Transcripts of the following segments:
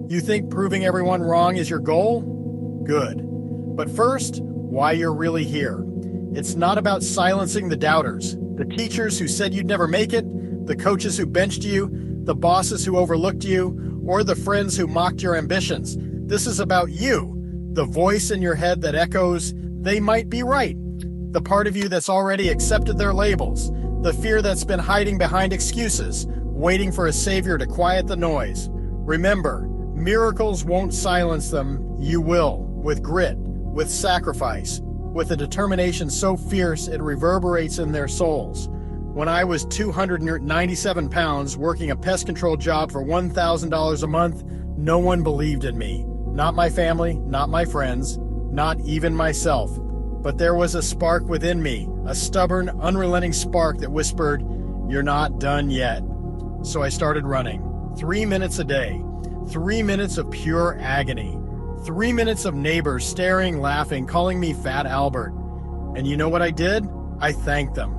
You think proving everyone wrong is your goal? Good. But first, why you're really here. It's not about silencing the doubters, the teachers who said you'd never make it, the coaches who benched you, the bosses who overlooked you, or the friends who mocked your ambitions. This is about you, the voice in your head that echoes, they might be right, the part of you that's already accepted their labels, the fear that's been hiding behind excuses, waiting for a savior to quiet the noise. Remember, miracles won't silence them. You will, with grit, with sacrifice, with a determination so fierce it reverberates in their souls. When I was 297 pounds working a pest control job for $1,000 a month, no one believed in me. Not my family, not my friends, not even myself. But there was a spark within me, a stubborn, unrelenting spark that whispered, "You're not done yet." So I started running. 3 minutes a day. 3 minutes of pure agony. 3 minutes of neighbors staring, laughing, calling me Fat Albert. And you know what I did? I thanked them.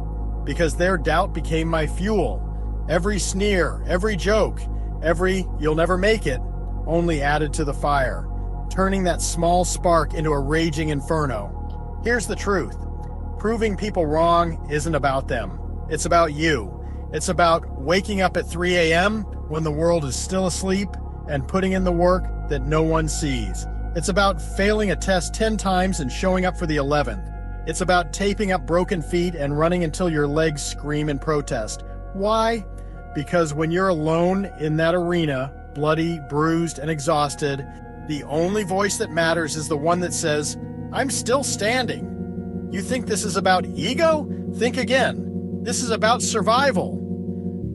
Because their doubt became my fuel. Every sneer, every joke, every "you'll never make it" only added to the fire, turning that small spark into a raging inferno. Here's the truth. Proving people wrong isn't about them. It's about you. It's about waking up at 3 a.m. when the world is still asleep and putting in the work that no one sees. It's about failing a test 10 times and showing up for the 11th. It's about taping up broken feet and running until your legs scream in protest. Why? Because when you're alone in that arena, bloody, bruised, and exhausted, the only voice that matters is the one that says, "I'm still standing." You think this is about ego? Think again. This is about survival.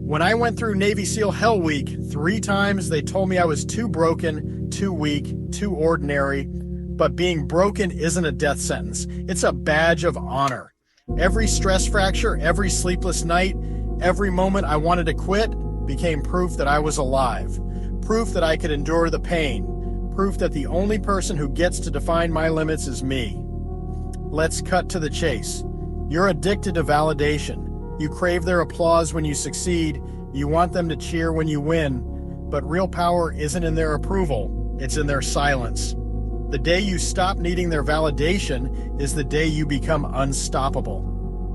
When I went through Navy SEAL Hell Week, 3 times they told me I was too broken, too weak, too ordinary. But being broken isn't a death sentence. It's a badge of honor. Every stress fracture, every sleepless night, every moment I wanted to quit became proof that I was alive. Proof that I could endure the pain. Proof that the only person who gets to define my limits is me. Let's cut to the chase. You're addicted to validation. You crave their applause when you succeed. You want them to cheer when you win. But real power isn't in their approval. It's in their silence. The day you stop needing their validation is the day you become unstoppable.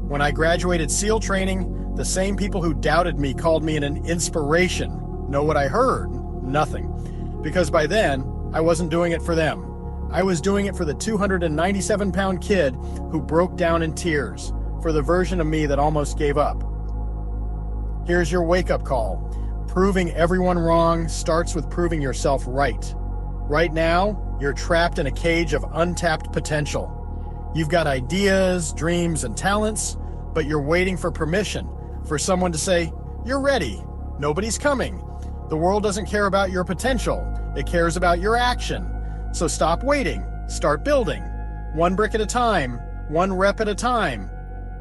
When I graduated SEAL training, the same people who doubted me called me an inspiration. Know what I heard? Nothing. Because by then, I wasn't doing it for them. I was doing it for the 297-pound kid who broke down in tears, for the version of me that almost gave up. Here's your wake-up call. Proving everyone wrong starts with proving yourself right. Right now, you're trapped in a cage of untapped potential. You've got ideas, dreams, and talents, but you're waiting for permission, for someone to say, "You're ready." Nobody's coming. The world doesn't care about your potential. It cares about your action. So stop waiting. Start building. 1 brick at a time. 1 rep at a time.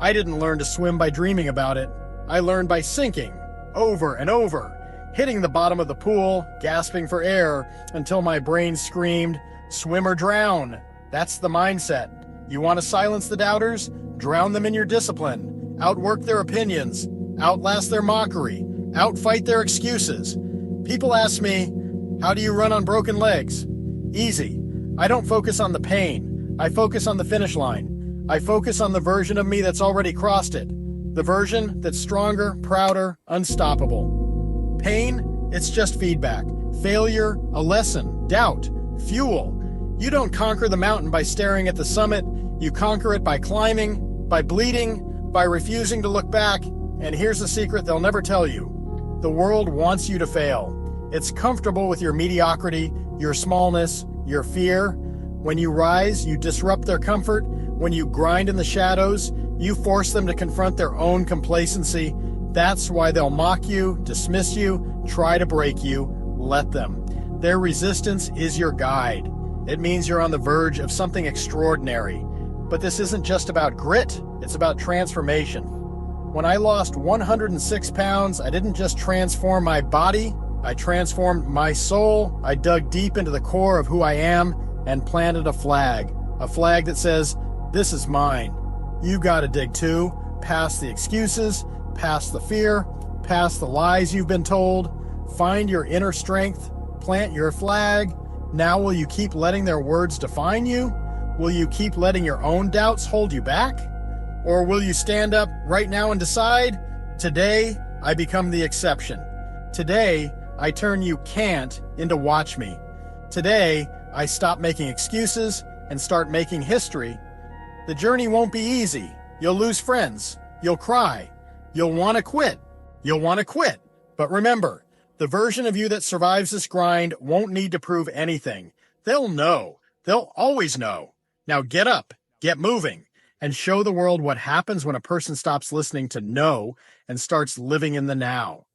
I didn't learn to swim by dreaming about it. I learned by sinking, over and over, hitting the bottom of the pool, gasping for air, until my brain screamed, "Swim or drown." That's the mindset. You want to silence the doubters? Drown them in your discipline. Outwork their opinions. Outlast their mockery. Outfight their excuses. People ask me, "How do you run on broken legs?" Easy. I don't focus on the pain. I focus on the finish line. I focus on the version of me that's already crossed it. The version that's stronger, prouder, unstoppable. Pain, it's just feedback. Failure, a lesson. Doubt, fuel. You don't conquer the mountain by staring at the summit. You conquer it by climbing, by bleeding, by refusing to look back. And here's the secret they'll never tell you. The world wants you to fail. It's comfortable with your mediocrity, your smallness, your fear. When you rise, you disrupt their comfort. When you grind in the shadows, you force them to confront their own complacency. That's why they'll mock you, dismiss you, try to break you. Let them. Their resistance is your guide. It means you're on the verge of something extraordinary. But this isn't just about grit, it's about transformation. When I lost 106 pounds, I didn't just transform my body, I transformed my soul. I dug deep into the core of who I am and planted a flag that says, "This is mine." You gotta dig too, past the excuses, past the fear, past the lies you've been told. Find your inner strength, plant your flag? Now will you keep letting their words define you? Will you keep letting your own doubts hold you back? Or will you stand up right now and decide, today I become the exception. Today I turn you can't into watch me. Today I stop making excuses and start making history. The journey won't be easy. You'll lose friends. You'll cry. You'll want to quit. You'll want to quit. But remember, the version of you that survives this grind won't need to prove anything. They'll know. They'll always know. Now get up, get moving, and show the world what happens when a person stops listening to no and starts living in the now.